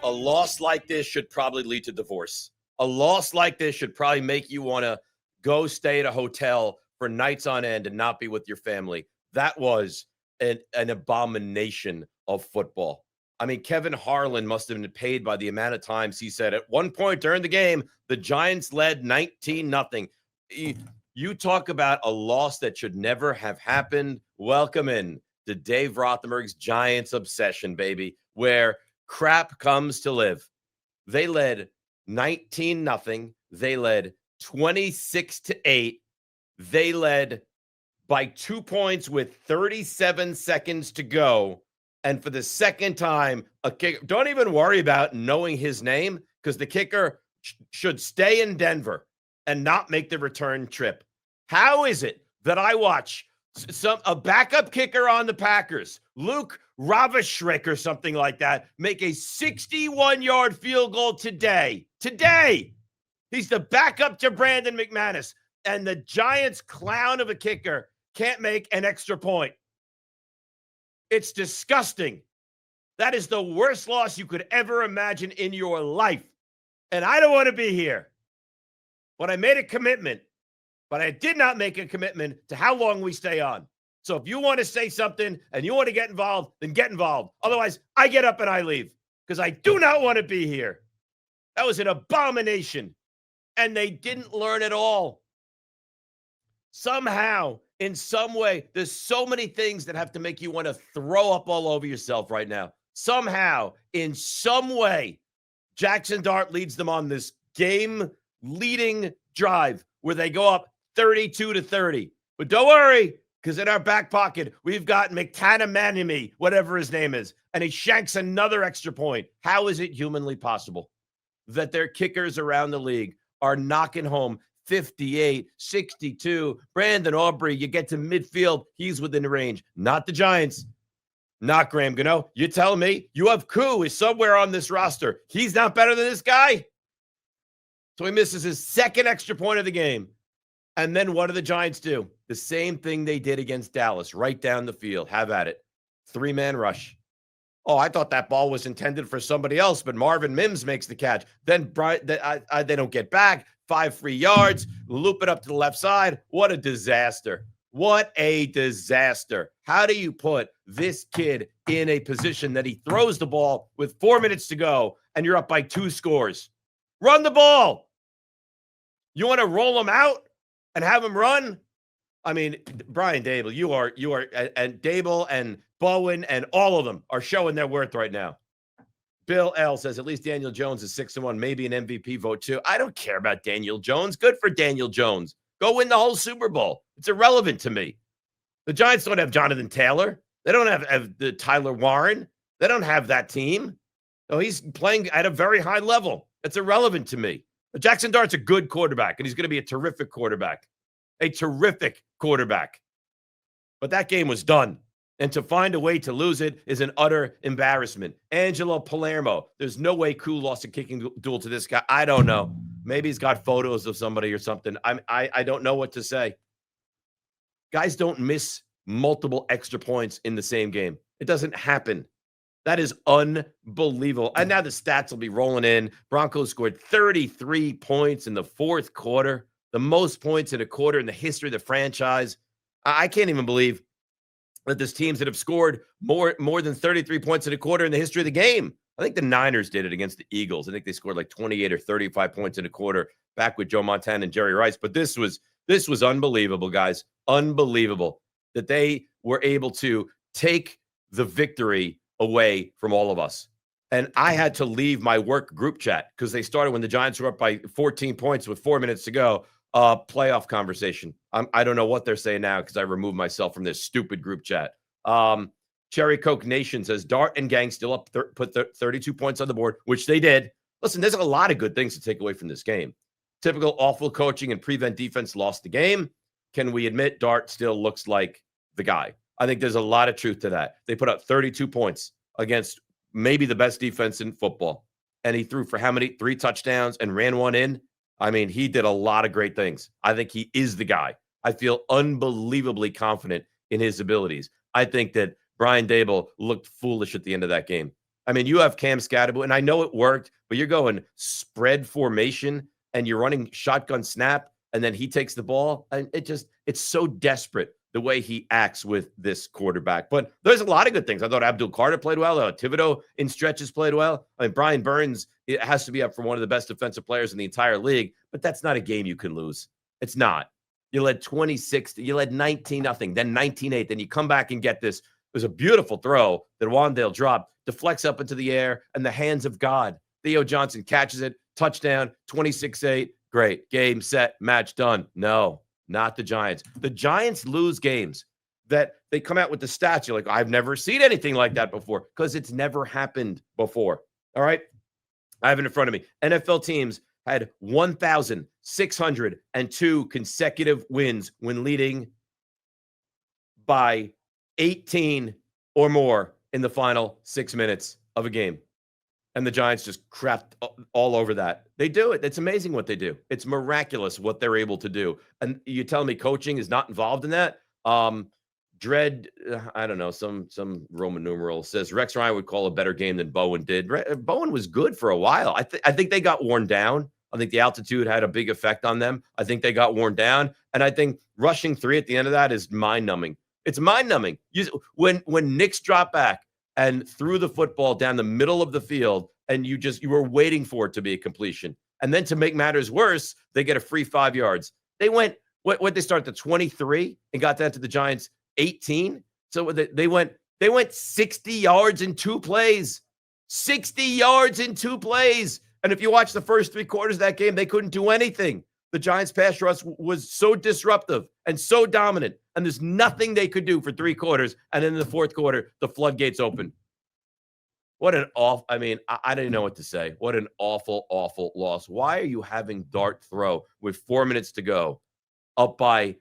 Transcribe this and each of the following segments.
a loss like this should probably lead to divorce. A loss like this should probably make you want to go stay at a hotel for nights on end and not be with your family. That was an abomination of football. I mean, Kevin Harlan must have been paid by the amount of times he said at one point during the game, the Giants led 19-0. You talk about a loss that should never have happened. Welcome in to Dave Rothenberg's Giants obsession, baby, where crap comes to live. They led 19-0. They led 26-8. They led by 2 points with 37 seconds to go. And for the second time, a kicker, don't even worry about knowing his name, because the kicker should stay in Denver and not make the return trip. How is it that I watch a backup kicker on the Packers, Luke Ravashrik or something like that, make a 61-yard field goal today? Today! He's the backup to Brandon McManus. And the Giants' clown of a kicker can't make an extra point. It's disgusting. That is the worst loss you could ever imagine in your life. And I don't want to be here. But I made a commitment. But I did not make a commitment to how long we stay on. So if you want to say something and you want to get involved, then get involved. Otherwise, I get up and I leave. Because I do not want to be here. That was an abomination. And they didn't learn at all. Somehow, in some way, there's so many things that have to make you want to throw up all over yourself right now. Somehow, in some way, Jackson Dart leads them on this game-leading drive where they go up 32-30. But don't worry, because in our back pocket, we've got McTanamanimi, whatever his name is, and he shanks another extra point. How is it humanly possible that their kickers around the league are knocking home 58, 62. Brandon Aubrey, you get to midfield, he's within range. Not the Giants. Not Graham Gano. You're telling me you have Koo is somewhere on this roster. He's not better than this guy? So he misses his second extra point of the game. And then what do the Giants do? The same thing they did against Dallas, right down the field. Have at it. 3-man rush. Oh, I thought that ball was intended for somebody else, but Marvin Mims makes the catch. Then they don't get back. 5 free yards, loop it up to the left side. What a disaster. What a disaster. How do you put this kid in a position that he throws the ball with 4 minutes to go and you're up by 2 scores? Run the ball. You want to roll him out and have him run? I mean, Brian Dable, you are, and Dable and Bowen and all of them are showing their worth right now. Bill L says, at least Daniel Jones is 6-1, maybe an MVP vote too. I don't care about Daniel Jones. Good for Daniel Jones. Go win the whole Super Bowl. It's irrelevant to me. The Giants don't have Jonathan Taylor. They don't have the Tyler Warren. They don't have that team. No, he's playing at a very high level. It's irrelevant to me. But Jackson Dart's a good quarterback, and he's going to be a terrific quarterback. A terrific quarterback. But that game was done. And to find a way to lose it is an utter embarrassment. Angelo Palermo. There's no way Koo lost a kicking duel to this guy. I don't know. Maybe he's got photos of somebody or something. I don't know what to say. Guys don't miss multiple extra points in the same game. It doesn't happen. That is unbelievable. And now the stats will be rolling in. Broncos scored 33 points in the fourth quarter, the most points in a quarter in the history of the franchise. I can't even believe that there's teams that have scored more than 33 points in a quarter in the history of the game. I think the Niners did it against the Eagles. I think they scored like 28 or 35 points in a quarter back with Joe Montana and Jerry Rice. But this was unbelievable, guys. Unbelievable that they were able to take the victory away from all of us. And I had to leave my work group chat because they started when the Giants were up by 14 points with 4 minutes to go. Playoff conversation. I don't know what they're saying now because I removed myself from this stupid group chat. Cherry Coke Nation says Dart and gang still up, put 32 points on the board, which they did. Listen, there's a lot of good things to take away from this game. Typical awful coaching and prevent defense lost the game. Can we admit Dart still looks like the guy? I think there's a lot of truth to that. They put up 32 points against maybe the best defense in football. And he threw for how many? 3 touchdowns and ran one in. I mean, he did a lot of great things. I think he is the guy. I feel unbelievably confident in his abilities. I think that Brian Dable looked foolish at the end of that game. I mean, you have Cam Scatterbo, and I know it worked, but you're going spread formation and you're running shotgun snap, and then he takes the ball. And it's so desperate the way he acts with this quarterback. But there's a lot of good things. I thought Abdul Carter played well. Thibodeau in stretches played well. I mean, Brian Burns, it has to be up for one of the best defensive players in the entire league, but that's not a game you can lose. It's not. You led 26, you led 19-0, then 19-8. Then you come back and get this. It was a beautiful throw that Wandale dropped, deflects up into the air, and the hands of God. Theo Johnson catches it, touchdown, 26-8. Great. Game, set, match, done. No, not the Giants. The Giants lose games that they come out with the stats. You're like, I've never seen anything like that before, because it's never happened before. All right? I have it in front of me. NFL teams had 1,602 consecutive wins when leading by 18 or more in the final 6 minutes of a game. And the Giants just crapped all over that. They do it. It's amazing what they do. It's miraculous what they're able to do. And you tell me coaching is not involved in that? I don't know, some Roman numeral says Rex Ryan would call a better game than Bowen did. Bowen was good for a while. I think they got worn down. I think the altitude had a big effect on them. I think they got worn down. And I think rushing 3 at the end of that is mind-numbing. It's mind-numbing. When Knicks dropped back and threw the football down the middle of the field, and you were waiting for it to be a completion. And then to make matters worse, they get a free 5 yards. They went, what they started at 23 and got that to the Giants 18. So they went 60 yards in 2 plays. 60 yards in 2 plays. And if you watch the first 3 quarters of that game, they couldn't do anything. The Giants' pass rush was so disruptive and so dominant, and there's nothing they could do for 3 quarters. And then in the 4th quarter, the floodgates open. What an awful, I mean, I didn't know what to say. What an awful, awful loss. Why are you having Dart throw with 4 minutes to go up by,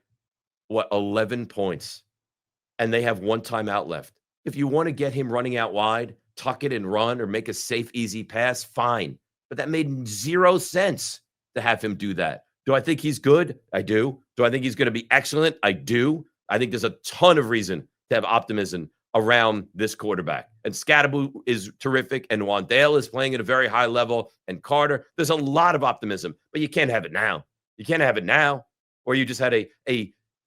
11 points? And they have 1 timeout left. If you want to get him running out wide, tuck it and run, or make a safe, easy pass, fine. But that made 0 sense to have him do that. Do I think he's good? I do. Do I think he's going to be excellent? I do. I think there's a ton of reason to have optimism around this quarterback. And Scatterbo is terrific, and Wandale is playing at a very high level, and Carter. There's a lot of optimism, but you can't have it now. You can't have it now, or you just had a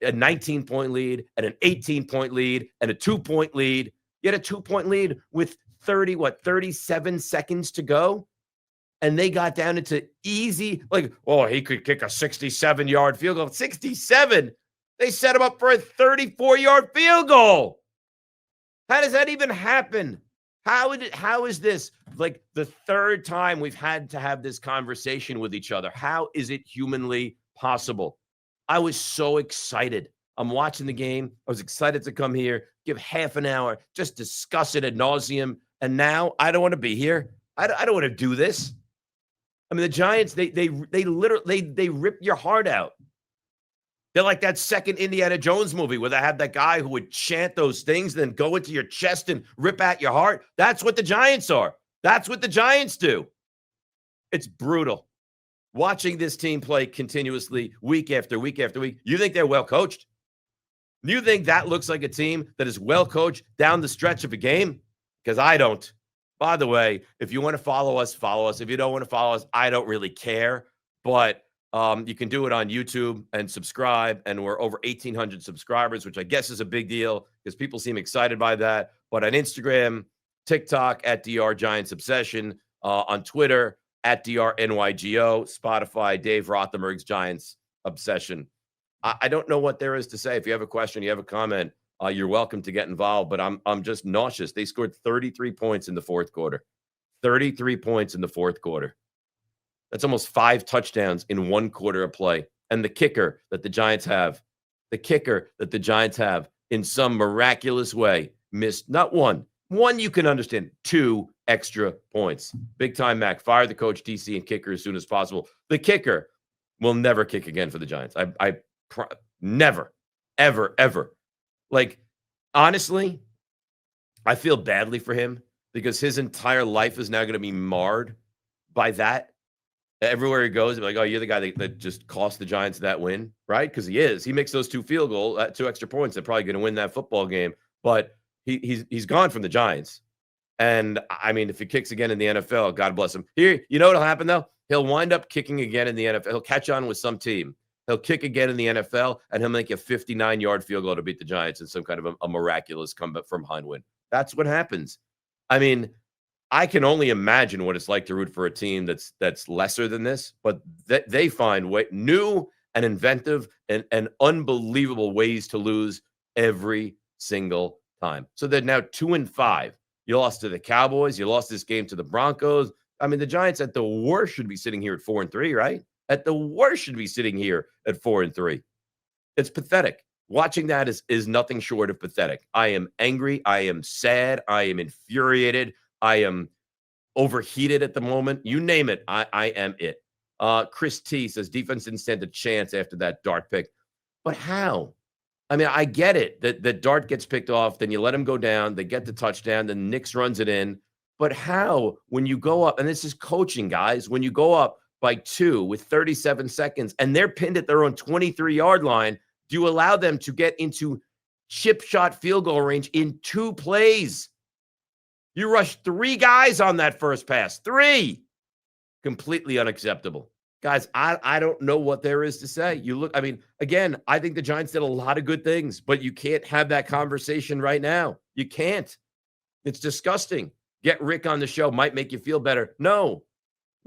19-point lead and an 18-point lead and a 2-point lead. You had a 2-point lead with 37 seconds to go. And they got down into easy, he could kick a 67-yard field goal. 67? They set him up for a 34-yard field goal. How does that even happen? How is this like the 3rd time we've had to have this conversation with each other? How is it humanly possible? I was so excited. I'm watching the game. I was excited to come here, give half an hour, just discuss it ad nauseum. And now I don't want to be here. I don't want to do this. I mean, the Giants, they literally rip your heart out. They're like that second Indiana Jones movie where they had that guy who would chant those things, then go into your chest and rip at your heart. That's what the Giants are. That's what the Giants do. It's brutal. Watching this team play continuously week after week after week. You think they're well coached? You think that looks like a team that is well coached down the stretch of a game? Because I don't. By the way, if you want to follow us, follow us. If you don't want to follow us, I don't really care. But you can do it on YouTube and subscribe. And we're over 1,800 subscribers, which I guess is a big deal because people seem excited by that. But on Instagram, TikTok at DR Giants Obsession, on Twitter at DR NYGO, Spotify, Dave Rothenberg's Giants Obsession. I don't know what there is to say. If you have a question, you have a comment, you're welcome to get involved, but I'm just nauseous. They scored 33 points in the 4th quarter. 33 points in the 4th quarter. That's almost 5 touchdowns in 1 quarter of play. And the kicker that the Giants have, in some miraculous way, missed not one you can understand, 2 extra points. Big time Mac, fire the coach, DC, and kicker as soon as possible. The kicker will never kick again for the Giants. Never, ever. Like, honestly, I feel badly for him because his entire life is now going to be marred by that. Everywhere he goes, like, oh, you're the guy that just cost the Giants that win, right? Because he is. He makes those 2 field goals, 2 extra points. They're probably going to win that football game. But he's gone from the Giants. And I mean, if he kicks again in the NFL, God bless him. Here, you know what'll happen though? He'll wind up kicking again in the NFL. He'll catch on with some team. He'll kick again in the NFL, and he'll make a 59-yard field goal to beat the Giants in some kind of a miraculous comeback from behind win. That's what happens. I mean, I can only imagine what it's like to root for a team that's lesser than this, but they find new and inventive and unbelievable ways to lose every single time. So they're now 2-5. You lost to the Cowboys. You lost this game to the Broncos. I mean, the Giants at the worst should be sitting here at 4-3, right? At the worst should be sitting here at 4-3. It's pathetic. Watching that is nothing short of pathetic. I am angry. I am sad. I am infuriated. I am overheated at the moment. You name it. I am it. Chris T says defense didn't stand a chance after that Dart pick. But how? I mean, I get it that Dart gets picked off, then you let him go down, they get the touchdown, then Nix runs it in. But how, when you go up, and this is coaching, guys, when you go up by 2 with 37 seconds and they're pinned at their own 23-yard line, do you allow them to get into chip shot field goal range in 2 plays? You rushed 3 guys on that first pass. 3. Completely unacceptable. Guys, I don't know what there is to say. You look, I mean, again, I think the Giants did a lot of good things, but you can't have that conversation right now. You can't. It's disgusting. Get Rick on the show. Might make you feel better. No.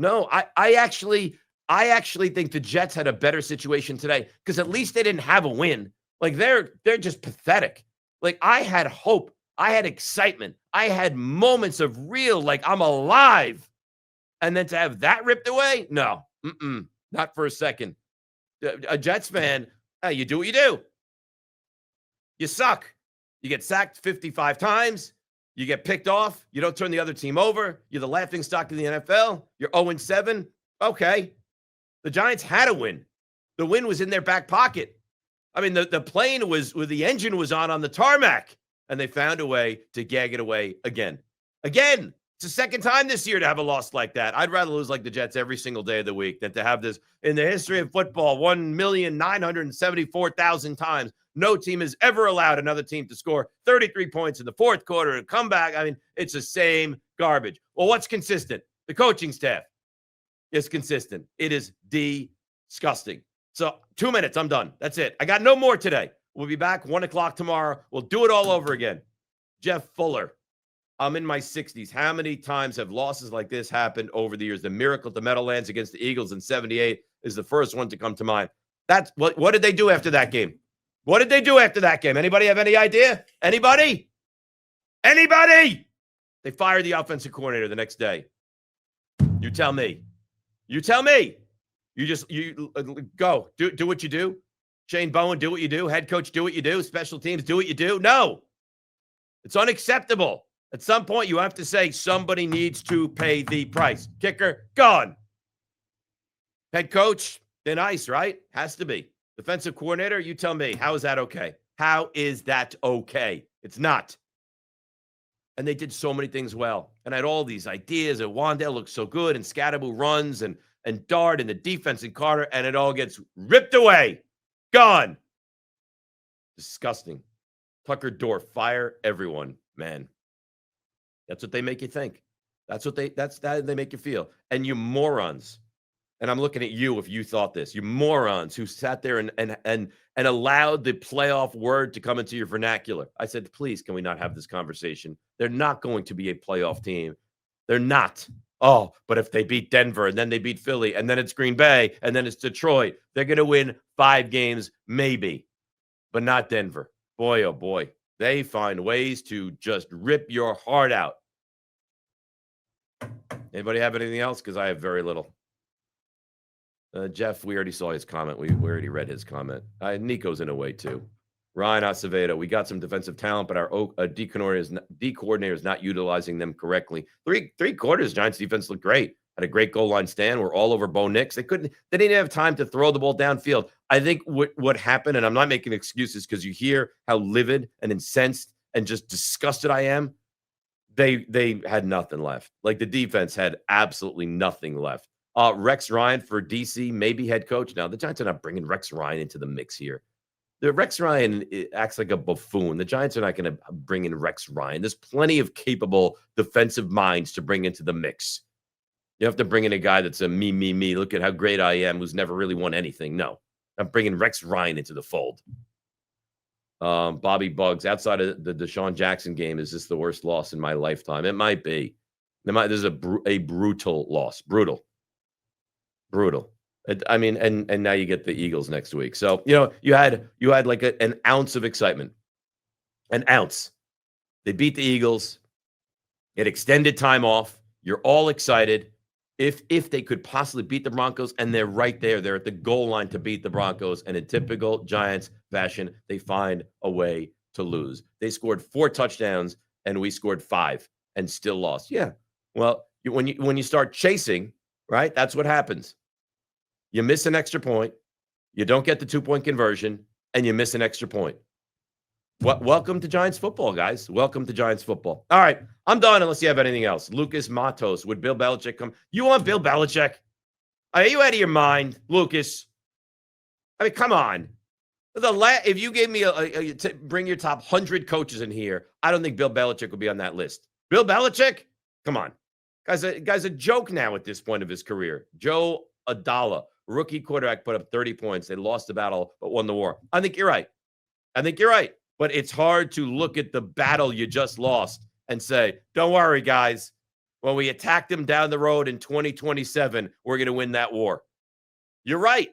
I actually think the Jets had a better situation today because at least they didn't have a win. Like they're just pathetic. Like I had hope. I had excitement. I had moments of real, like I'm alive. And then to have that ripped away? No. Not for a second. A Jets fan, you do what you do. You suck. You get sacked 55 times. You get picked off. You don't turn the other team over. You're the laughingstock of the NFL. You're 0-7. Okay. The Giants had a win. The win was in their back pocket. I mean, the plane was, where the engine was on the tarmac, and they found a way to gag it away again. Again. It's the second time this year to have a loss like that. I'd rather lose like the Jets every single day of the week than to have this in the history of football 1,974,000 times. No team has ever allowed another team to score 33 points in the fourth quarter and come back. I mean, it's the same garbage. Well, what's consistent? The coaching staff is consistent. It is disgusting. So 2 minutes, I'm done. That's it. I got no more today. We'll be back 1 o'clock tomorrow. We'll do it all over again. Jeff Fuller. I'm in my 60s. How many times have losses like this happened over the years? The miracle at the Meadowlands against the Eagles in 78 is the first one to come to mind. That's what did they do after that game? What did they do after that game? Anybody have any idea? Anybody? They fired the offensive coordinator the next day. You tell me. You go. Do what you do. Shane Bowen, do what you do. Head coach, do what you do. Special teams, do what you do. No. It's unacceptable. At some point, you have to say somebody needs to pay the price. Kicker, gone. Head coach, thin ice, right? Has to be. Defensive coordinator, you tell me. How is that okay? How is that okay? It's not. And they did so many things well. And I had all these ideas. And Wandale looks so good. And Scatterbo runs. And Dart and the defense and Carter. And it all gets ripped away. Gone. Disgusting. Tucker Dorf, fire everyone. Man. That's what they make you think. That's how they make you feel. And you morons, and I'm looking at you if you thought this, you morons who sat there and allowed the playoff word to come into your vernacular. I said, please, can we not have this conversation? They're not going to be a playoff team. They're not. Oh, but if they beat Denver and then they beat Philly and then it's Green Bay and then it's Detroit, they're going to win 5 games, maybe, but not Denver. Boy, oh boy. They find ways to just rip your heart out. Anybody have anything else? Because I have very little. Jeff, we already saw his comment. We already read his comment. Nico's in a way, too. Ryan Acevedo, we got some defensive talent, but our D coordinator is not utilizing them correctly. Three quarters, Giants defense looked great. Had a great goal line stand. We're all over Bo Nix. They didn't have time to throw the ball downfield. I think what happened, and I'm not making excuses because you hear how livid and incensed and just disgusted I am. They had nothing left. Like the defense had absolutely nothing left. Rex Ryan for DC, maybe head coach. Now the Giants are not bringing Rex Ryan into the mix here. The Rex Ryan acts like a buffoon. The Giants are not going to bring in Rex Ryan. There's plenty of capable defensive minds to bring into the mix. You have to bring in a guy that's a me. Look at how great I am, who's never really won anything. No, I'm bringing Rex Ryan into the fold. Bobby Bugs, outside of the Deshaun Jackson game, is this the worst loss in my lifetime? It might be. There's a brutal loss. Brutal. I mean, and now you get the Eagles next week. So, you had like an ounce of excitement. An ounce. They beat the Eagles. It extended time off. You're all excited. If they could possibly beat the Broncos, and they're right there. They're at the goal line to beat the Broncos. And in typical Giants fashion, they find a way to lose. They scored 4 touchdowns, and we scored 5 and still lost. Yeah. Well, when you start chasing, right, that's what happens. You miss an extra point, you don't get the 2-point conversion, and you miss an extra point. Welcome to Giants football, guys. Welcome to Giants football. All right, I'm done unless you have anything else. Lucas Matos, would Bill Belichick come? You want Bill Belichick? Are you out of your mind, Lucas? I mean, come on. If you gave me bring your top 100 coaches in here, I don't think Bill Belichick would be on that list. Bill Belichick? Come on. Guy's a joke now at this point of his career. Joe Adala, rookie quarterback, put up 30 points. They lost the battle but won the war. I think you're right. But it's hard to look at the battle you just lost and say, don't worry, guys. When we attack them down the road in 2027, we're going to win that war. You're right.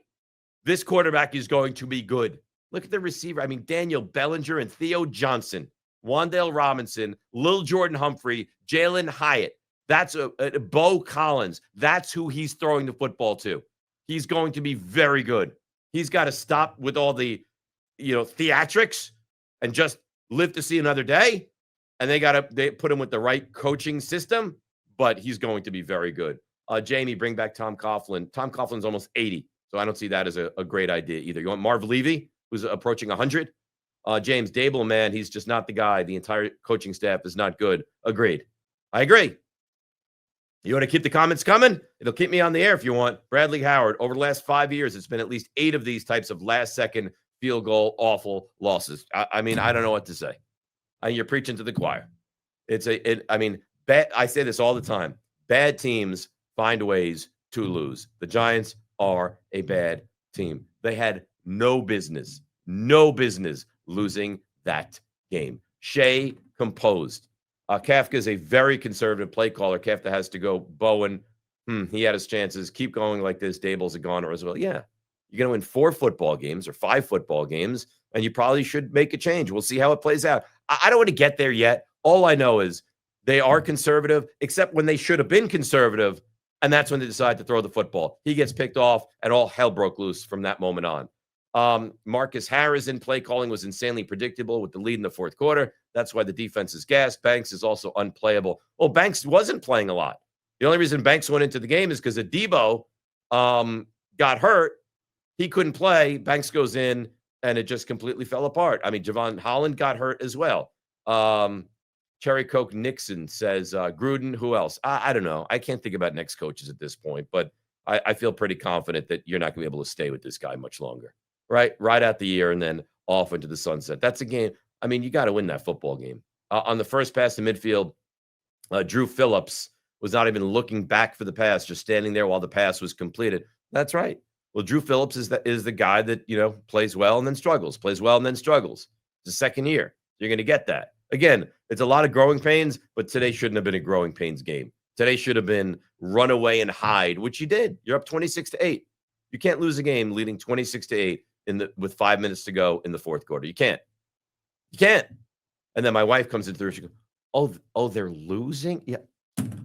This quarterback is going to be good. Look at the receiver. I mean, Daniel Bellinger and Theo Johnson, Wan'Dale Robinson, Lil Jordan Humphrey, Jalen Hyatt. That's Bo Collins. That's who he's throwing the football to. He's going to be very good. He's got to stop with all the, theatrics and just live to see another day. And they put him with the right coaching system, but he's going to be very good. Jamie, bring back Tom Coughlin. Tom Coughlin's almost 80, so I don't see that as a great idea either. You want Marv Levy, who's approaching 100? James Dable, man, he's just not the guy. The entire coaching staff is not good. Agreed. I agree. You want to keep the comments coming? It'll keep me on the air if you want. Bradley Howard, over the last 5 years, it's been at least 8 of these types of last-second field goal awful losses. I mean, I don't know what to say. You're preaching to the choir. I say this all the time. Bad teams find ways to lose. The Giants are a bad team. They had no business losing that game. Shea composed. Kafka is a very conservative play caller. Kafka has to go. Bowen, he had his chances. Keep going like this. Dable's a goner as well. Yeah. You're going to win 4 football games or 5 football games, and you probably should make a change. We'll see how it plays out. I don't want to get there yet. All I know is they are conservative, except when they should have been conservative, and that's when they decide to throw the football. He gets picked off, and all hell broke loose from that moment on. Marcus Harrison play calling was insanely predictable with the lead in the fourth quarter. That's why the defense is gassed. Banks is also unplayable. Well, Banks wasn't playing a lot. The only reason Banks went into the game is because Adebo got hurt. He couldn't play. Banks goes in, and it just completely fell apart. I mean, Javon Holland got hurt as well. Cherry Coke Nixon says, Gruden, who else? I don't know. I can't think about next coaches at this point, but I feel pretty confident that you're not going to be able to stay with this guy much longer. Right out the year and then off into the sunset. That's a game. I mean, you got to win that football game. On the first pass to midfield, Drew Phillips was not even looking back for the pass, just standing there while the pass was completed. That's right. Well, Drew Phillips is the guy that, plays well and then struggles, It's the second year. You're going to get that. Again, it's a lot of growing pains, but today shouldn't have been a growing pains game. Today should have been run away and hide, which you did. You're up 26-8. You can't lose a game leading 26-8 with 5 minutes to go in the fourth quarter. You can't. And then my wife comes in through. She goes, "Oh, they're losing." Yeah,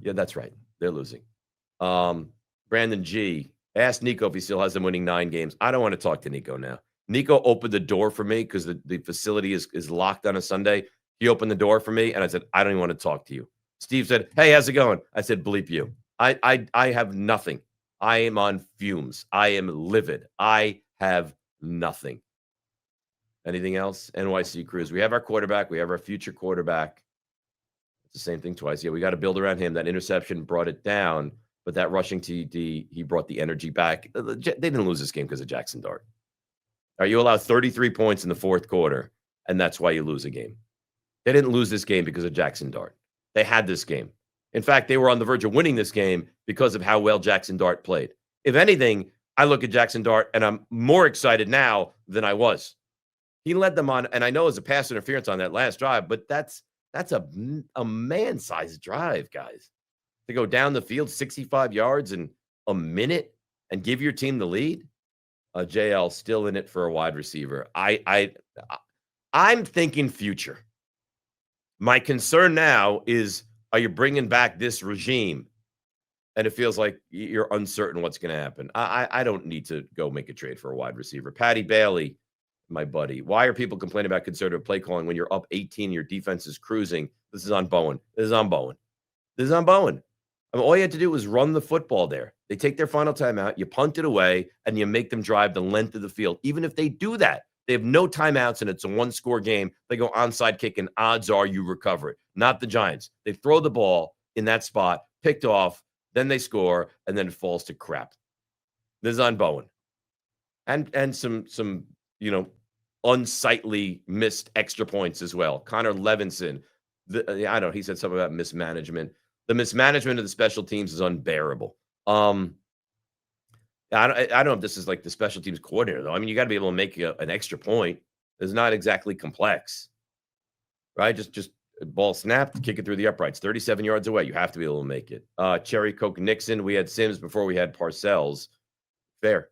that's right. They're losing. Brandon G. Ask Nico if he still has them winning 9 games. I don't want to talk to Nico now. Nico opened the door for me because the facility is locked on a Sunday. He opened the door for me, and I said, I don't even want to talk to you. Steve said, hey, how's it going? I said, bleep you. I have nothing. I am on fumes. I am livid. I have nothing. Anything else? NYC Cruz. We have our quarterback. We have our future quarterback. It's the same thing twice. Yeah, we got to build around him. That interception brought it down. But that rushing TD, he brought the energy back. They didn't lose this game because of Jackson Dart. All right, you allow 33 points in the fourth quarter, and that's why you lose a game. They didn't lose this game because of Jackson Dart. They had this game. In fact, they were on the verge of winning this game because of how well Jackson Dart played. If anything, I look at Jackson Dart, and I'm more excited now than I was. He led them on, and I know it was a pass interference on that last drive, but that's a man-sized drive, guys. To go down the field 65 yards in a minute and give your team the lead. JL still in it for a wide receiver. I'm thinking future. My concern now is, are you bringing back this regime? And it feels like you're uncertain what's going to happen. I don't need to go make a trade for a wide receiver. Patty Bailey, my buddy. Why are people complaining about conservative play calling when you're up 18, your defense is cruising? This is on Bowen. This is on Bowen. I mean, all you had to do was run the football there. They take their final timeout, you punt it away, and you make them drive the length of the field. Even if they do that, they have no timeouts, and it's a one-score game. They go onside kick, and odds are you recover it. Not the Giants. They throw the ball in that spot, picked off, then they score, and then it falls to crap. This is on Bowen. And some unsightly missed extra points as well. Connor Levinson, he said something about mismanagement. The mismanagement of the special teams is unbearable. I don't know if this is like the special teams coordinator, though. I mean, you got to be able to make an extra point. It's not exactly complex, right? Just ball snapped, kick it through the uprights, 37 yards away. You have to be able to make it. Cherry Coke Nixon, we had Sims before we had Parcells. Fair.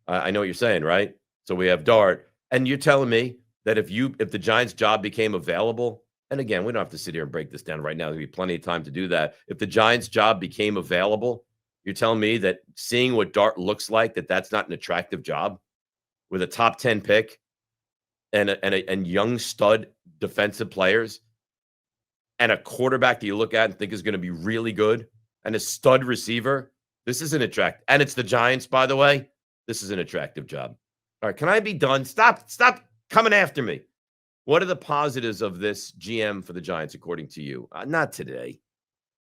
I know what you're saying, right? So we have Dart. And you're telling me that if the Giants' job became available, and again, we don't have to sit here and break this down right now. There'll be plenty of time to do that. If the Giants' job became available, you're telling me that seeing what Dart looks like, that's not an attractive job with a top 10 pick and young stud defensive players and a quarterback that you look at and think is going to be really good and a stud receiver. This isn't attractive. And it's the Giants, by the way. This is an attractive job. All right, can I be done? Stop coming after me. What are the positives of this GM for the Giants, according to you? Not today.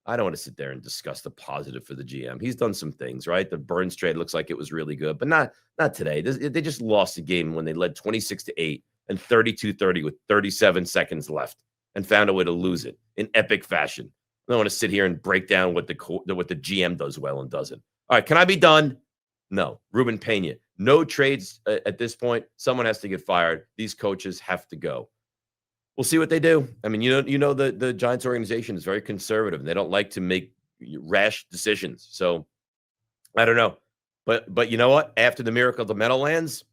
I don't want to sit there and discuss the positive for the GM. He's done some things, right? The Burns trade looks like it was really good, but not today. They just lost the game when they led 26-8 and 32-30 with 37 seconds left and found a way to lose it in epic fashion. I don't want to sit here and break down what the GM does well and doesn't. All right, can I be done? No. Ruben Pena. No trades at this point. Someone has to get fired. These coaches have to go. We'll see what they do. I mean, the Giants organization is very conservative, and they don't like to make rash decisions. So I don't know. But you know what? After the miracle of the Meadowlands,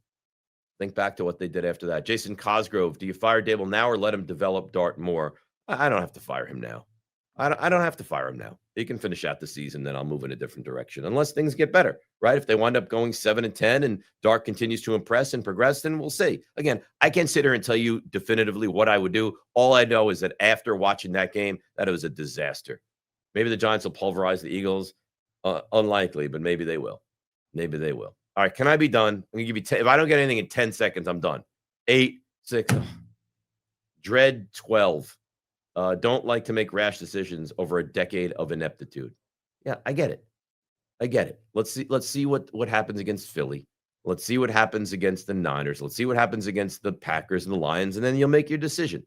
think back to what they did after that. Jason Cosgrove, do you fire Dable now or let him develop Dart more? I don't have to fire him now. I don't have to fire him now. He can finish out the season, then I'll move in a different direction. Unless things get better, right? If they wind up going 7-10 and Dart continues to impress and progress, then we'll see. Again, I can't sit here and tell you definitively what I would do. All I know is that after watching that game, that it was a disaster. Maybe the Giants will pulverize the Eagles. Unlikely, but maybe they will. Maybe they will. All right, can I be done? I'm going to give you 10. If I don't get anything in 10 seconds, I'm done. 8, 6, Dread 12. Don't like to make rash decisions over a decade of ineptitude. Yeah, I get it. Let's see what happens against Philly. Let's see what happens against the Niners. Let's see what happens against the Packers and the Lions, and then you'll make your decision.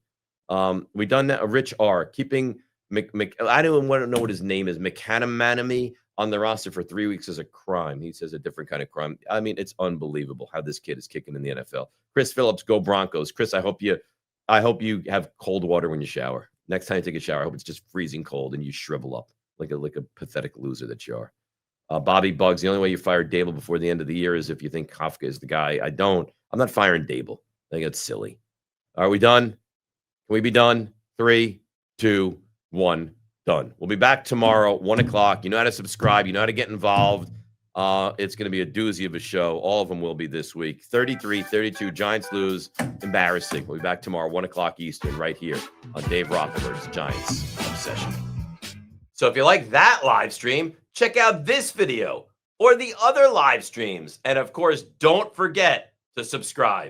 We done that. Rich R. Keeping I don't want to know what his name is. McCanamanamy on the roster for 3 weeks is a crime. He says a different kind of crime. I mean, it's unbelievable how this kid is kicking in the NFL. Chris Phillips, go Broncos. Chris, I hope you have cold water when you shower. Next time you take a shower, I hope it's just freezing cold and you shrivel up like a pathetic loser that you are. Bobby Bugs, the only way you fire Dable before the end of the year is if you think Kafka is the guy. I'm not firing Dable. I think it's silly. Are we done? Can we be done? 3, 2, 1, done. We'll be back tomorrow, 1 o'clock. You know how to subscribe. You know how to get involved. It's going to be a doozy of a show. All of them will be this week. 33-32, Giants lose. Embarrassing. We'll be back tomorrow, 1 o'clock Eastern, right here on Dave Rothenberg's Giants Obsession. So if you like that live stream, check out this video or the other live streams. And of course, don't forget to subscribe.